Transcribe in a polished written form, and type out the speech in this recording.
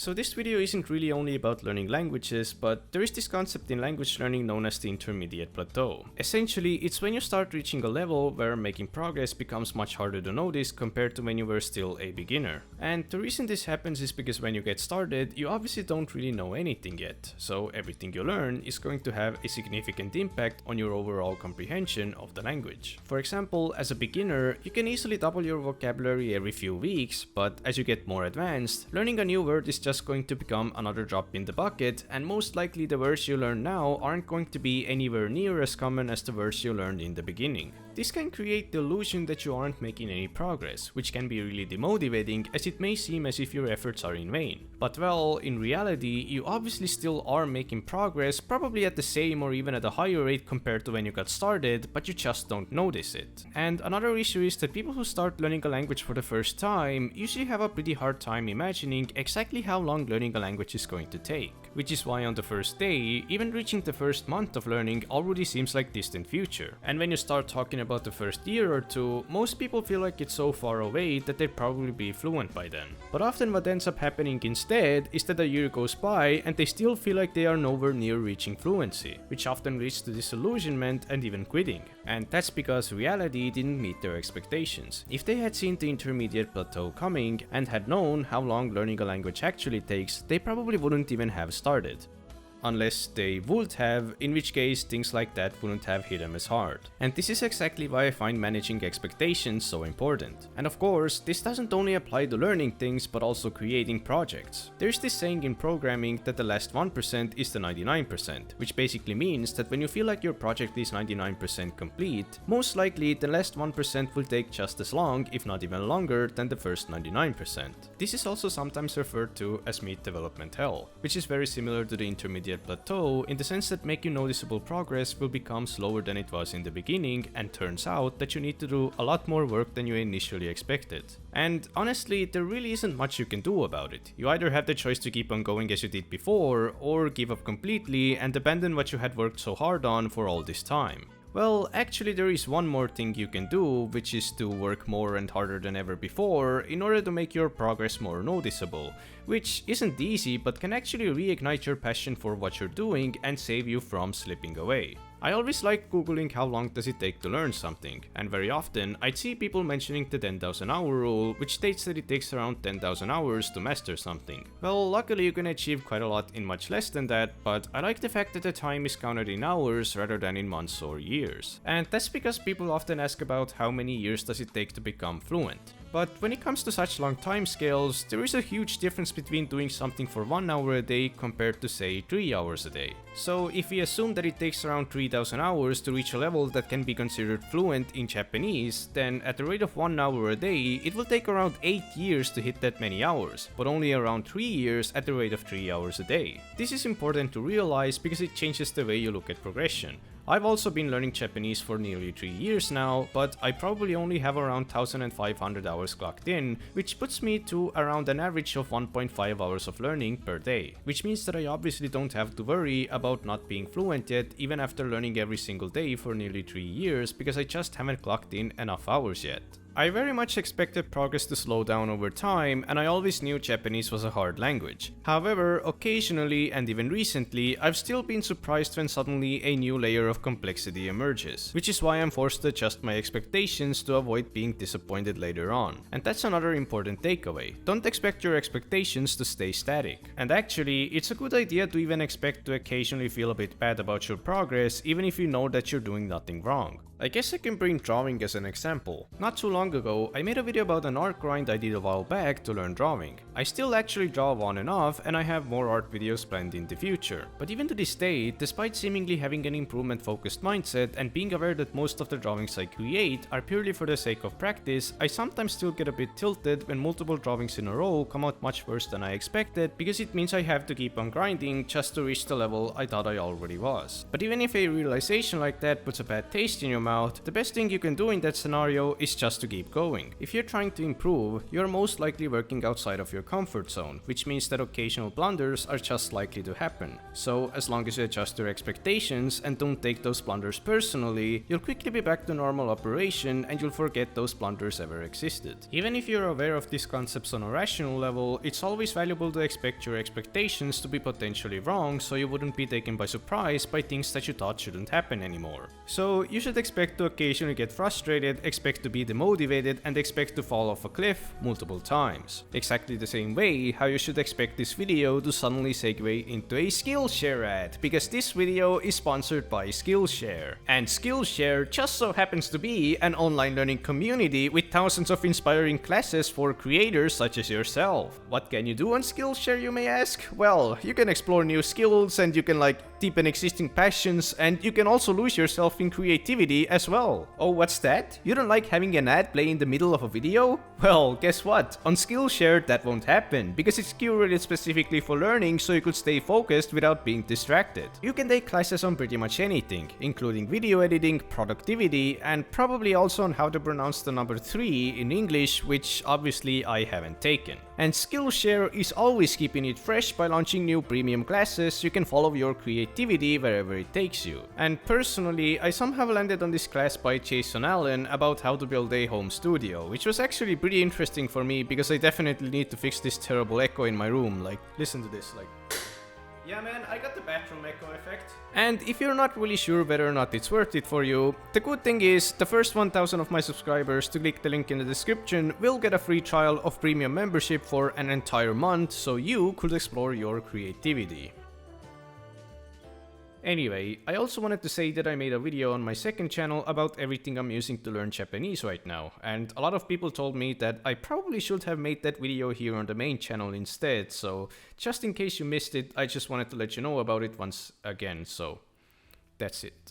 So this video isn't really only about learning languages, but there is this concept in language learning known as the intermediate plateau. Essentially, it's when you start reaching a level where making progress becomes much harder to notice compared to when you were still a beginner. And the reason this happens is because when you get started, you obviously don't really know anything yet, so everything you learn is going to have a significant impact on your overall comprehension of the language. For example, as a beginner, you can easily double your vocabulary every few weeks, but as you get more advanced, learning a new word is just going to become another drop in the bucket, and most likely the words you learn now aren't going to be anywhere near as common as the words you learned in the beginning. This can create the illusion that you aren't making any progress, which can be really demotivating as it may seem as if your efforts are in vain. But well, in reality, you obviously still are making progress, probably at the same or even at a higher rate compared to when you got started, but you just don't notice it. And another issue is that people who start learning a language for the first time usually have a pretty hard time imagining exactly how long learning a language is going to take. Which is why on the first day, even reaching the first month of learning already seems like distant future. And when you start talking about the first year or two, most people feel like it's so far away that they'd probably be fluent by then. But often what ends up happening instead is that a year goes by and they still feel like they are nowhere near reaching fluency, which often leads to disillusionment and even quitting. And that's because reality didn't meet their expectations. If they had seen the intermediate plateau coming and had known how long learning a language actually takes, they probably wouldn't even have started. Unless they would have, in which case things like that wouldn't have hit them as hard. And this is exactly why I find managing expectations so important. And of course, this doesn't only apply to learning things but also creating projects. There's this saying in programming that the last 1% is the 99%, which basically means that when you feel like your project is 99% complete, most likely the last 1% will take just as long, if not even longer, than the first 99%. This is also sometimes referred to as meat development hell, which is very similar to the intermediate plateau in the sense that making noticeable progress will become slower than it was in the beginning, and turns out that you need to do a lot more work than you initially expected. And honestly, there really isn't much you can do about it. You either have the choice to keep on going as you did before, or give up completely and abandon what you had worked so hard on for all this time. Well, actually there is one more thing you can do, which is to work more and harder than ever before in order to make your progress more noticeable, which isn't easy but can actually reignite your passion for what you're doing and save you from slipping away. I always like googling how long does it take to learn something, and very often I'd see people mentioning the 10,000 hour rule, which states that it takes around 10,000 hours to master something. Well, luckily you can achieve quite a lot in much less than that, but I like the fact that the time is counted in hours rather than in months or years. And that's because people often ask about how many years does it take to become fluent. But when it comes to such long timescales, there is a huge difference between doing something for 1 hour a day compared to say 3 hours a day. So if we assume that it takes around 3,000 hours to reach a level that can be considered fluent in Japanese, then at the rate of 1 hour a day, it will take around 8 years to hit that many hours, but only around 3 years at the rate of 3 hours a day. This is important to realize because it changes the way you look at progression. I've also been learning Japanese for nearly 3 years now, but I probably only have around 1,500 hours clocked in, which puts me to around an average of 1.5 hours of learning per day. Which means that I obviously don't have to worry about not being fluent yet, even after learning every single day for nearly 3 years, because I just haven't clocked in enough hours yet. I very much expected progress to slow down over time, and I always knew Japanese was a hard language. However, occasionally and even recently, I've still been surprised when suddenly a new layer of complexity emerges, which is why I'm forced to adjust my expectations to avoid being disappointed later on. And that's another important takeaway. Don't expect your expectations to stay static. And actually, it's a good idea to even expect to occasionally feel a bit bad about your progress, even if you know that you're doing nothing wrong. I guess I can bring drawing as an example. Not too long ago, I made a video about an art grind I did a while back to learn drawing. I still actually draw on and off, and I have more art videos planned in the future. But even to this day, despite seemingly having an improvement-focused mindset and being aware that most of the drawings I create are purely for the sake of practice, I sometimes still get a bit tilted when multiple drawings in a row come out much worse than I expected, because it means I have to keep on grinding just to reach the level I thought I already was. But even if a realization like that puts a bad taste in your mouth, out, the best thing you can do in that scenario is just to keep going. If you're trying to improve, you're most likely working outside of your comfort zone, which means that occasional blunders are just likely to happen. So as long as you adjust your expectations and don't take those blunders personally, you'll quickly be back to normal operation and you'll forget those blunders ever existed. Even if you're aware of these concepts on a rational level, it's always valuable to expect your expectations to be potentially wrong so you wouldn't be taken by surprise by things that you thought shouldn't happen anymore. So you should expect to occasionally get frustrated, expect to be demotivated, and expect to fall off a cliff multiple times. Exactly the same way how you should expect this video to suddenly segue into a Skillshare ad, because this video is sponsored by Skillshare. And Skillshare just so happens to be an online learning community with thousands of inspiring classes for creators such as yourself. What can you do on Skillshare, you may ask? Well, you can explore new skills and you can deepen existing passions, and you can also lose yourself in creativity as well. Oh, what's that? You don't like having an ad play in the middle of a video? Well, guess what? On Skillshare that won't happen, because it's curated specifically for learning so you could stay focused without being distracted. You can take classes on pretty much anything, including video editing, productivity, and probably also on how to pronounce the number 3 in English, which obviously I haven't taken. And Skillshare is always keeping it fresh by launching new premium classes. You can follow your creativity wherever it takes you. And personally, I somehow landed on this class by Jason Allen about how to build a home studio, which was actually pretty interesting for me because I definitely need to fix this terrible echo in my room. Listen to this, yeah man, I got the bathroom echo effect. And if you're not really sure whether or not it's worth it for you, the good thing is the first 1000 of my subscribers to click the link in the description will get a free trial of premium membership for an entire month so you could explore your creativity. Anyway, I also wanted to say that I made a video on my second channel about everything I'm using to learn Japanese right now, and a lot of people told me that I probably should have made that video here on the main channel instead, so just in case you missed it, I just wanted to let you know about it once again, so that's it.